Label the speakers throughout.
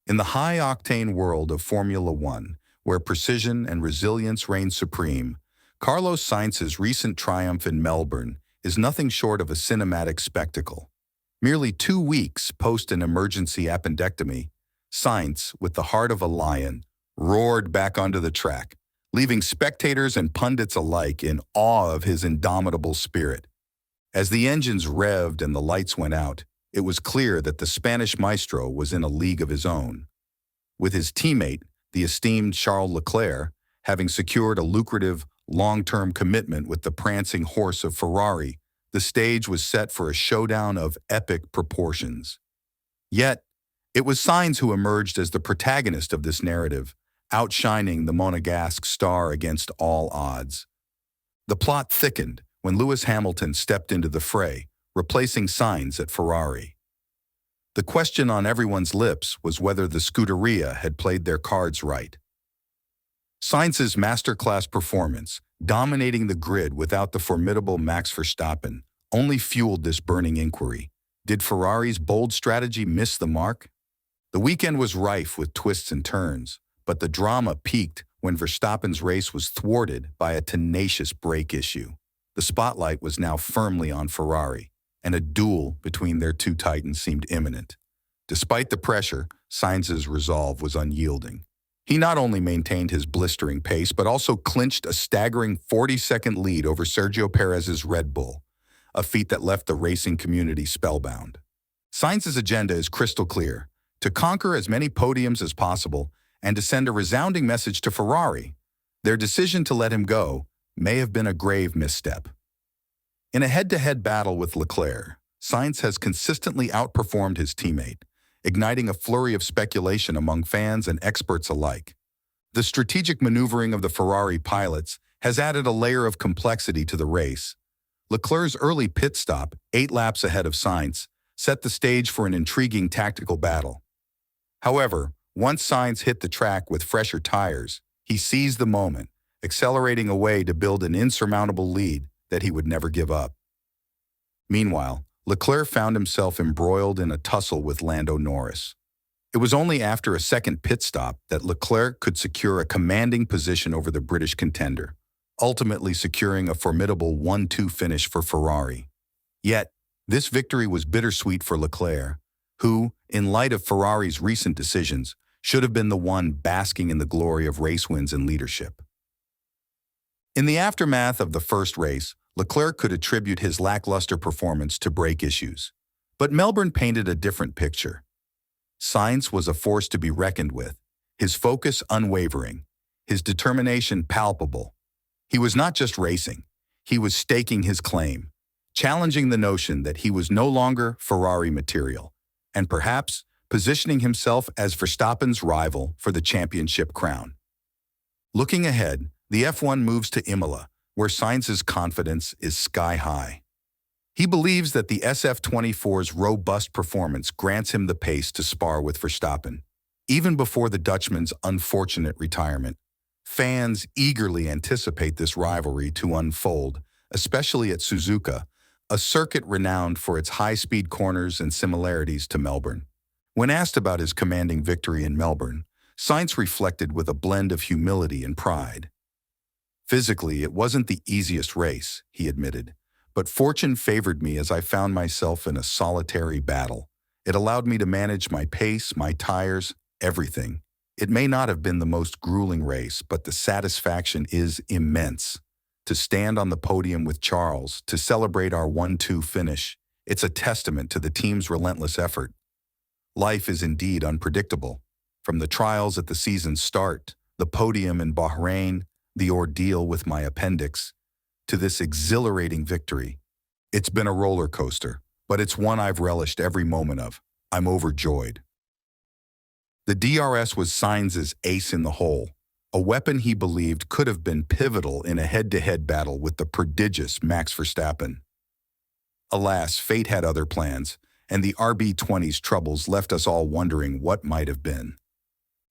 Speaker 1: In the high-octane world of Formula One, where precision and resilience reign supreme, Carlos Sainz's recent triumph in Melbourne is nothing short of a cinematic spectacle. Merely 2 weeks post an emergency appendectomy, Sainz, with the heart of a lion, roared back onto the track, leaving spectators and pundits alike in awe of his indomitable spirit. As the engines revved and the lights went out, it was clear that the Spanish maestro was in a league of his own. With his teammate, the esteemed Charles Leclerc, having secured a lucrative, long-term commitment with the prancing horse of Ferrari, the stage was set for a showdown of epic proportions. Yet, it was Sainz who emerged as the protagonist of this narrative, outshining the Monegasque star against all odds. The plot thickened when Lewis Hamilton stepped into the fray, replacing Sainz at Ferrari. The question on everyone's lips was whether the Scuderia had played their cards right. Sainz's masterclass performance, dominating the grid without the formidable Max Verstappen, only fueled this burning inquiry. Did Ferrari's bold strategy miss the mark? The weekend was rife with twists and turns, but the drama peaked when Verstappen's race was thwarted by a tenacious brake issue. The spotlight was now firmly on Ferrari, and a duel between their two titans seemed imminent. Despite the pressure, Sainz's resolve was unyielding. He not only maintained his blistering pace, but also clinched a staggering 40-second lead over Sergio Perez's Red Bull, a feat that left the racing community spellbound. Sainz's agenda is crystal clear: to conquer as many podiums as possible and to send a resounding message to Ferrari. Their decision to let him go may have been a grave misstep. In a head-to-head battle with Leclerc, Sainz has consistently outperformed his teammate, igniting a flurry of speculation among fans and experts alike. The strategic maneuvering of the Ferrari pilots has added a layer of complexity to the race. Leclerc's early pit stop, 8 laps ahead of Sainz, set the stage for an intriguing tactical battle. However, once Sainz hit the track with fresher tires, he seized the moment, accelerating away to build an insurmountable lead that he would never give up. Meanwhile, Leclerc found himself embroiled in a tussle with Lando Norris. It was only after a second pit stop that Leclerc could secure a commanding position over the British contender, ultimately securing a formidable 1-2 finish for Ferrari. Yet, this victory was bittersweet for Leclerc, who, in light of Ferrari's recent decisions, should have been the one basking in the glory of race wins and leadership. In the aftermath of the first race, Leclerc could attribute his lackluster performance to brake issues. But Melbourne painted a different picture. Sainz was a force to be reckoned with, his focus unwavering, his determination palpable. He was not just racing, he was staking his claim, challenging the notion that he was no longer Ferrari material, and perhaps positioning himself as Verstappen's rival for the championship crown. Looking ahead, the F1 moves to Imola, where Sainz's confidence is sky-high. He believes that the SF24's robust performance grants him the pace to spar with Verstappen. Even before the Dutchman's unfortunate retirement, fans eagerly anticipate this rivalry to unfold, especially at Suzuka, a circuit renowned for its high-speed corners and similarities to Melbourne. When asked about his commanding victory in Melbourne, Sainz reflected with a blend of humility and pride. Physically, it wasn't the easiest race, he admitted, but fortune favored me as I found myself in a solitary battle. It allowed me to manage my pace, my tires, everything. It may not have been the most grueling race, but the satisfaction is immense. To stand on the podium with Charles, to celebrate our 1-2 finish, it's a testament to the team's relentless effort. Life is indeed unpredictable. From the trials at the season's start, the podium in Bahrain, the ordeal with my appendix, to this exhilarating victory. It's been a roller coaster, but it's one I've relished every moment of. I'm overjoyed. The DRS was Sainz's ace in the hole, a weapon he believed could have been pivotal in a head-to-head battle with the prodigious Max Verstappen. Alas, fate had other plans, and the RB20's troubles left us all wondering what might have been.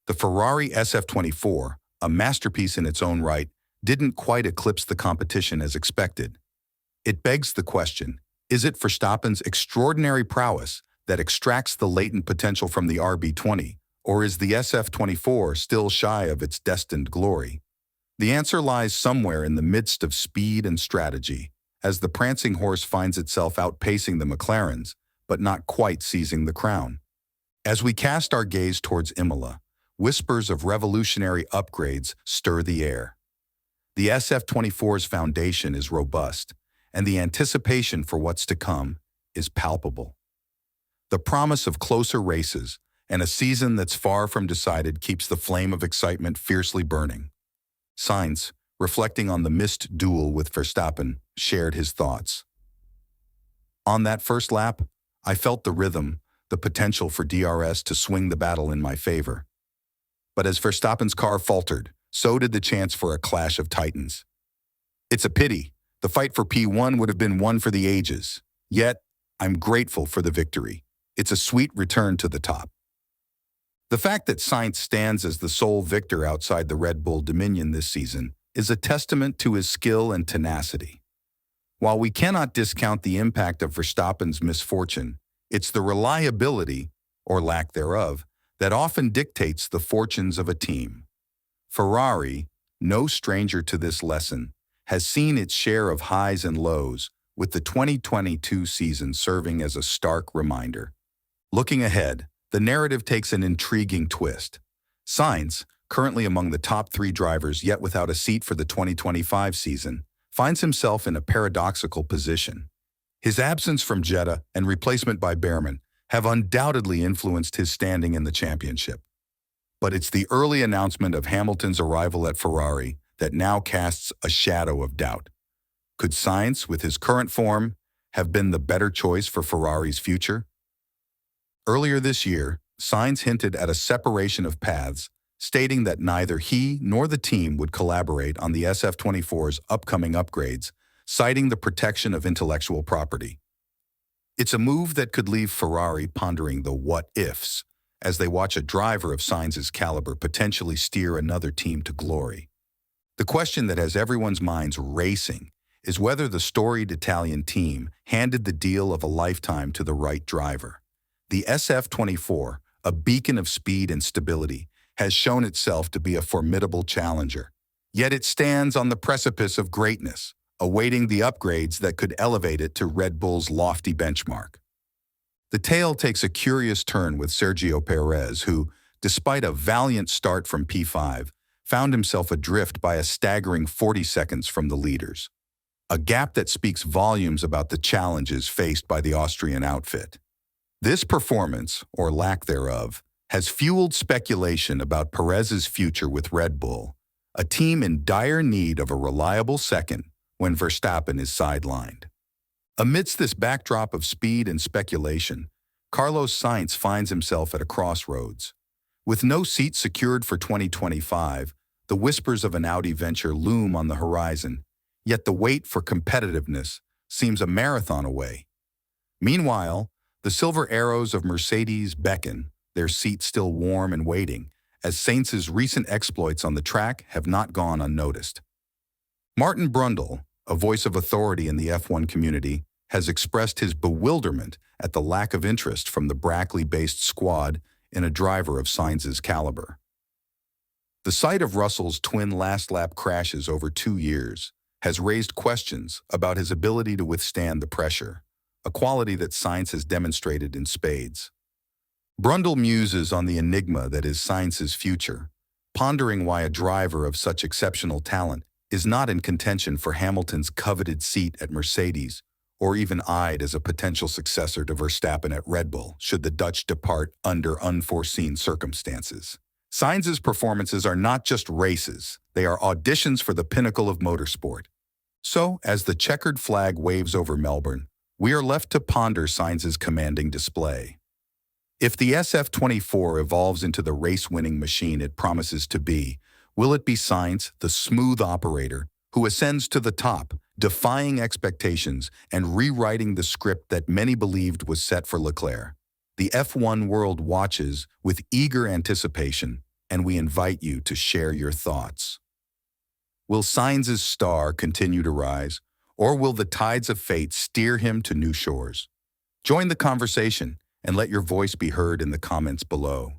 Speaker 1: The Ferrari SF24, a masterpiece in its own right, didn't quite eclipse the competition as expected. It begs the question, is it Verstappen's extraordinary prowess that extracts the latent potential from the RB20, Or is the SF24 still shy of its destined glory? The answer lies somewhere in the midst of speed and strategy, as the prancing horse finds itself outpacing the McLarens, but not quite seizing the crown. As we cast our gaze towards Imola, whispers of revolutionary upgrades stir the air. The SF24's foundation is robust, and the anticipation for what's to come is palpable. The promise of closer races and a season that's far from decided keeps the flame of excitement fiercely burning. Sainz, reflecting on the missed duel with Verstappen, shared his thoughts. On that first lap, I felt the rhythm, the potential for DRS to swing the battle in my favor. But as Verstappen's car faltered, so did the chance for a clash of titans. It's a pity. The fight for P1 would have been one for the ages. Yet, I'm grateful for the victory. It's a sweet return to the top. The fact that Sainz stands as the sole victor outside the Red Bull Dominion this season is a testament to his skill and tenacity. While we cannot discount the impact of Verstappen's misfortune, it's the reliability, or lack thereof, that often dictates the fortunes of a team. Ferrari, no stranger to this lesson, has seen its share of highs and lows, with the 2022 season serving as a stark reminder. Looking ahead, the narrative takes an intriguing twist. Sainz, currently among the top 3 drivers yet without a seat for the 2025 season, finds himself in a paradoxical position. His absence from Jeddah and replacement by Behrman have undoubtedly influenced his standing in the championship. But it's the early announcement of Hamilton's arrival at Ferrari that now casts a shadow of doubt. Could Sainz, with his current form, have been the better choice for Ferrari's future? Earlier this year, Sainz hinted at a separation of paths, stating that neither he nor the team would collaborate on the SF24's upcoming upgrades, citing the protection of intellectual property. It's a move that could leave Ferrari pondering the what-ifs as they watch a driver of Sainz's caliber potentially steer another team to glory. The question that has everyone's minds racing is whether the storied Italian team handed the deal of a lifetime to the right driver. The SF24, a beacon of speed and stability, has shown itself to be a formidable challenger. Yet it stands on the precipice of greatness, awaiting the upgrades that could elevate it to Red Bull's lofty benchmark. The tale takes a curious turn with Sergio Perez, who, despite a valiant start from P5, found himself adrift by a staggering 40 seconds from the leaders. A gap that speaks volumes about the challenges faced by the Austrian outfit. This performance, or lack thereof, has fueled speculation about Perez's future with Red Bull, a team in dire need of a reliable second when Verstappen is sidelined. Amidst this backdrop of speed and speculation, Carlos Sainz finds himself at a crossroads. With no seat secured for 2025, the whispers of an Audi venture loom on the horizon, yet the wait for competitiveness seems a marathon away. Meanwhile, the silver arrows of Mercedes beckon, their seats still warm and waiting, as Sainz's recent exploits on the track have not gone unnoticed. Martin Brundle, a voice of authority in the F1 community, has expressed his bewilderment at the lack of interest from the Brackley-based squad in a driver of Sainz's caliber. The sight of Russell's twin last-lap crashes over 2 years has raised questions about his ability to withstand the pressure, a quality that Sainz has demonstrated in spades. Brundle muses on the enigma that is Sainz's future, pondering why a driver of such exceptional talent is not in contention for Hamilton's coveted seat at Mercedes, or even eyed as a potential successor to Verstappen at Red Bull should the Dutch depart under unforeseen circumstances. Sainz's performances are not just races, they are auditions for the pinnacle of motorsport. So, as the checkered flag waves over Melbourne, we are left to ponder Sainz's commanding display. If the SF24 evolves into the race-winning machine it promises to be, will it be Sainz, the smooth operator, who ascends to the top, defying expectations and rewriting the script that many believed was set for Leclerc? The F1 world watches with eager anticipation, and we invite you to share your thoughts. Will Sainz's star continue to rise, or will the tides of fate steer him to new shores? Join the conversation and let your voice be heard in the comments below.